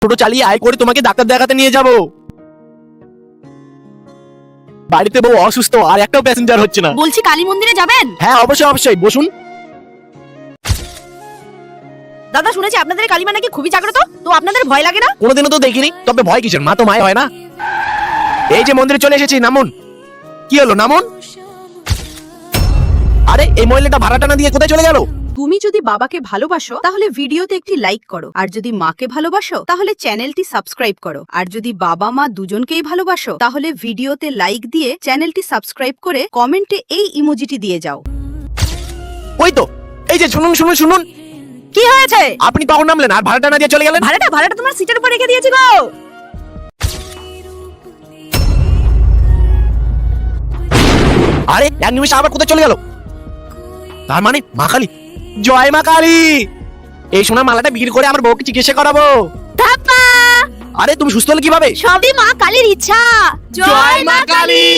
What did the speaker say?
টোটো চালিয়ে আয় করে তোমাকে ডাক্তার দেখাতে নিয়ে যাব। বাড়িতে বউ অসুস্থ আর একটাও প্যাসেঞ্জার হচ্ছে না। বলছি কালী মন্দিরে যাবেন? হ্যাঁ অবশ্যই অবশ্যই, বসুন। দাদা শুনেছি আপনাদের কালীমা নাকি খুবই জাগ্রত, তো আপনাদের ভয় লাগে না? কোনোদিনও তো দেখিনি, তবে ভয় কিসের, মা তো মায় হয় না। এই যে মন্দিরে চলে এসেছি, নামুন। কি হলো, নামুন। আরে এই মহিলাটা ভাড়াটা না দিয়ে কোথায় চলে গেল? তুমি যদি বাবাকে ভালোবাসো তাহলে ভিডিওতে একটি লাইক করো, আর যদি মাকে ভালোবাসো তাহলে চ্যানেলটি সাবস্ক্রাইব করো, আর যদি বাবা মা দুজনকেই ভালোবাসো তাহলে ভিডিওতে লাইক দিয়ে চ্যানেলটি সাবস্ক্রাইব করে কমেন্টে এই ইমোজিটি দিয়ে যাও। ওই তো, এই যে শুনুন শুনুন শুনুন। কি হয়েছে? আপনি কখন নামলেন আর ভাড়াটা না দিয়ে চলে গেলেন? ভাড়াটা তোমার সিটের উপর রেখে দিয়েছি গো। আরে এক নিমিষে আবার কোথায় চলে গেল? তার মানে মা কালী। জয় মা কালী। এই সোনার মালাটা বিক্রি করে আমার বউকে চিকিৎসা করাবো। ধাপ্পা! আরে তুমি সুস্থ হলে কিভাবে? সবই মা কালীর ইচ্ছা। জয় মা কালী।